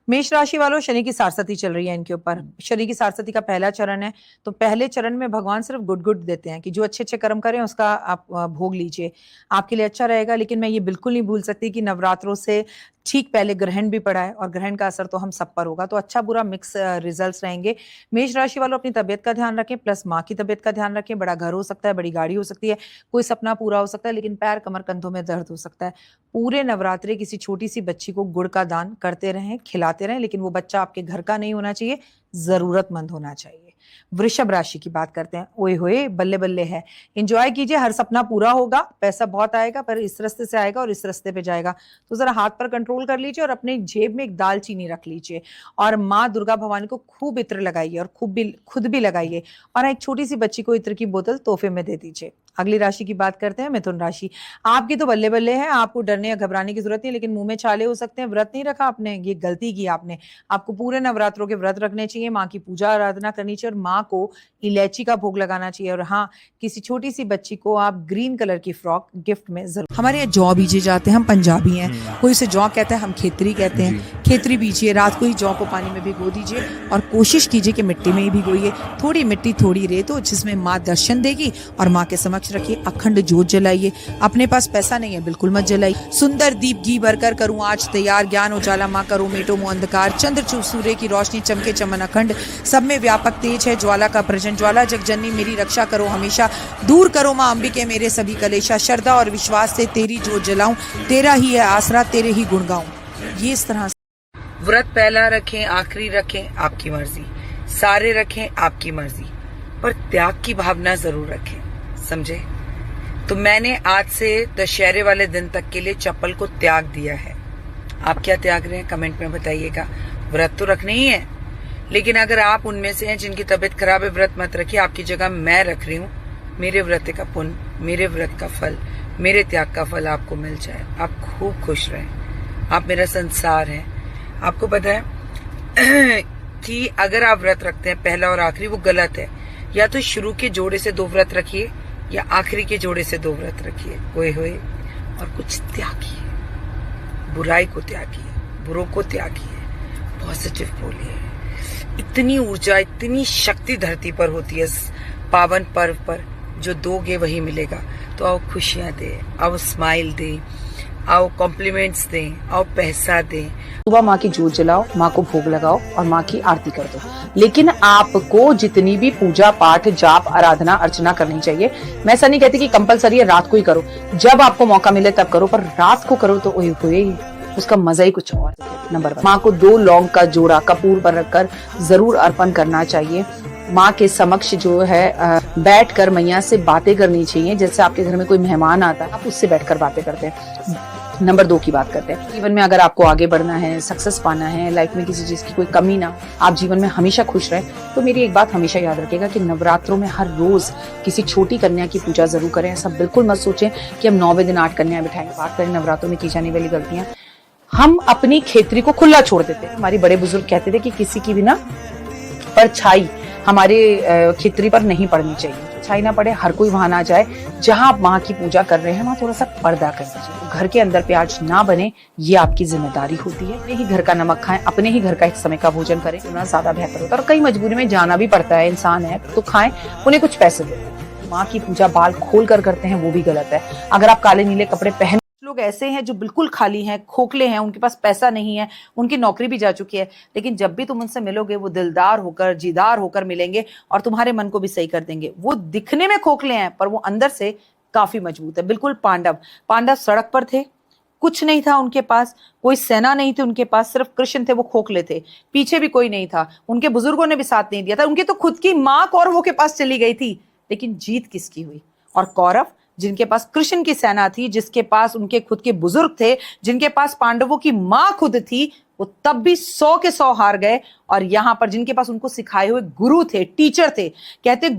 मेष राशि वालों, शनि की सारसती चल रही है इनके ऊपर। शनि की सारसती का पहला चरण है, तो पहले चरण में भगवान सिर्फ गुड गुड देते हैं कि जो अच्छे अच्छे कर्म करें उसका आप भोग लीजिए, आपके लिए अच्छा रहेगा। लेकिन मैं ये बिल्कुल नहीं भूल सकती कि नवरात्रों से ठीक पहले ग्रहण भी पड़ा है और ग्रहण का असर तो हम सब पर होगा, तो अच्छा बुरा मिक्स रिजल्ट्स रहेंगे। मेष राशि वालों, अपनी तबियत का ध्यान रखें, प्लस माँ की तबियत का ध्यान रखें। बड़ा घर हो सकता है, बड़ी गाड़ी हो सकती है, कोई सपना पूरा हो सकता है, लेकिन पैर कमर कंधों में दर्द हो सकता है। पूरे नवरात्रे किसी छोटी सी बच्ची को गुड़ का दान करते रहें, खिलाते रहें, लेकिन वो बच्चा आपके घर का नहीं होना चाहिए, जरूरतमंद होना चाहिए। वृषभ राशि की बात करते हैं। ओए होए, बल्ले बल्ले है। एंजॉय कीजिए, हर सपना पूरा होगा, पैसा बहुत आएगा, पर इस रास्ते से आएगा और इस रास्ते पे जाएगा, तो जरा हाथ पर कंट्रोल कर लीजिए और अपने जेब में एक दालचीनी रख लीजिए और माँ दुर्गा भवानी को खूब इत्र लगाइए और खुद भी लगाइए और एक छोटी सी बच्ची को इत्र की बोतल तोहफे में दे दीजिए। अगली राशि की बात करते हैं, मिथुन राशि। आपकी तो बल्ले बल्ले है, आपको डरने या घबराने की जरूरत नहीं, लेकिन मुंह में छाले हो सकते हैं। व्रत नहीं रखा आपने, ये गलती की आपने। आपको पूरे नवरात्रों के व्रत रखने चाहिए, माँ की पूजा आराधना करनी चाहिए और माँ को इलायची का भोग लगाना चाहिए। और हाँ, किसी छोटी सी बच्ची को आप ग्रीन कलर की फ्रॉक गिफ्ट में जरूर। हमारे यहाँ जौ बीजे जाते हैं, हम पंजाबी हैं, कोई उसे जौ कहता है, हम खेतरी कहते हैं। खेतरी बीजिए, रात को ही जौ को पानी में भिगो दीजिए और कोशिश कीजिए कि मिट्टी में ही भिगोइए। थोड़ी मिट्टी थोड़ी रेत हो, जिसमें माँ दर्शन देगी, और माँ के समक्ष रखिए, अखंड जोत जलाइए। अपने पास पैसा नहीं है, बिल्कुल मत जलाइए। सुंदर दीप घी भरकर करूं आज तैयार, ज्ञान उजाला माँ करो मेटो मुँह अंधकार। चंद्र चूर सूर्य की रोशनी चमके चमन अखंड, सब में व्यापक तेज है ज्वाला का प्रजन। ज्वाला जगजननी मेरी रक्षा करो हमेशा, दूर करो माँ अंबिके मेरे सभी कलेशा। श्रद्धा और विश्वास से तेरी जोत जलाऊं, तेरा ही है आसरा, तेरे ही गुण गाऊं। ये इस तरह से व्रत पहला रखें, आखिरी रखें, आपकी मर्जी। सारे रखें, आपकी मर्जी, पर त्याग की भावना जरूर रखें, समझे? तो मैंने आज से दशहरे वाले दिन तक के लिए चप्पल को त्याग दिया है। आप क्या त्याग रहे हैं, कमेंट में बताइएगा। व्रत तो रखने ही है, लेकिन अगर आप उनमें से हैं जिनकी तबीयत खराब है, व्रत मत रखिए। आपकी जगह मैं रख रही हूँ। मेरे व्रत का पुण्य, मेरे व्रत का फल, मेरे त्याग का फल आपको मिल जाए। आप खूब खुश रहें, आप मेरा संसार हैं। आपको पता है कि अगर आप व्रत रखते हैं पहला और आखिरी, वो गलत है। या तो शुरू के जोड़े से 2 व्रत रखिए या आखिरी के जोड़े से 2 व्रत रखिए। ओए होए, और कुछ त्यागिए, बुराई को त्यागिए, बुरों को त्यागिए, पॉजिटिव बोलिए। इतनी ऊर्जा, इतनी शक्ति धरती पर होती है इस पावन पर्व पर। जो दोगे वही मिलेगा। तो आओ खुशियां दे, आओ स्माइल दे, आओ कॉम्प्लीमेंट्स दें, आओ पैसा दें। सुबह माँ की जोत जलाओ, माँ को भोग लगाओ और माँ की आरती कर दो। लेकिन आपको जितनी भी पूजा पाठ जाप आराधना अर्चना करनी चाहिए, मैं ऐसा नहीं कहती कि कंपलसरी है रात को ही करो, जब आपको मौका मिले तब करो, पर रात को करो तो उसका मजा ही कुछ और। नंबर 1, माँ को 2 लौंग का जोड़ा कपूर पर रखकर जरूर अर्पण करना चाहिए। माँ के समक्ष जो है बैठकर मैया से बातें करनी चाहिए। जैसे आपके घर में कोई मेहमान आता है, आप उससे बैठकर बातें करते हैं। नंबर 2 की बात करते हैं। जीवन में अगर आपको आगे बढ़ना है, सक्सेस पाना है, लाइफ में किसी चीज की कोई कमी ना, आप जीवन में हमेशा खुश रहे, तो मेरी एक बात हमेशा याद रखिएगा कि नवरात्रों में हर रोज किसी छोटी कन्या की पूजा जरूर करें। ऐसा बिल्कुल मत सोचें कि हम 9वें दिन 8 कन्या बिठाएंगे। बात करें नवरात्रों में की जाने वाली गलतियां, हम अपनी खेतरी को खुला छोड़ देते हैं। हमारे बड़े बुजुर्ग कहते थे कि किसी की भी ना परछाई हमारे खेतरी पर नहीं पड़नी चाहिए। छाई ना पड़े, हर कोई वहां ना जाए। जहां आप माँ की पूजा कर रहे हैं वहां थोड़ा सा पर्दा कर दीजिए। घर के अंदर प्याज ना बने, ये आपकी जिम्मेदारी होती है। अपने ही घर का नमक खाएं, अपने ही घर का एक समय का भोजन करें, उतना ज्यादा बेहतर होता है। और कई मजबूरी में जाना भी पड़ता है, इंसान है तो खाएं, उन्हें कुछ पैसे दें। माँ की पूजा बाल खोल कर करते हैं, वो भी गलत है। अगर आप काले नीले कपड़े पहन, लोग ऐसे हैं जो बिल्कुल खाली हैं, खोखले हैं, उनके पास पैसा नहीं है, उनकी नौकरी भी जा चुकी है, लेकिन जब भी तुम उनसे मिलोगे वो दिलदार होकर, जीदार होकर मिलेंगे और तुम्हारे मन को भी सही कर देंगे। वो दिखने में खोखले हैं पर वो अंदर से काफी मजबूत है। बिल्कुल पांडव सड़क पर थे, कुछ नहीं था उनके पास, कोई सेना नहीं थी उनके पास, सिर्फ कृष्ण थे, वो खोखले थे, पीछे भी कोई नहीं था, उनके बुजुर्गों ने भी साथ नहीं दिया था, उनकी तो खुद की माँ कौरवों के पास चली गई थी, लेकिन जीत किसकी हुई? और कौरव जिनके पास कृष्ण की सेना थी, जिसके पास उनके खुद के बुजुर्ग थे, जिनके पास पांडवों की मां खुद थी, वो तब भी 100 के 100 हार गए। और यहां पर जिनके पास उनको सिखाए हुए गुरु थे, टीचर थे, कहते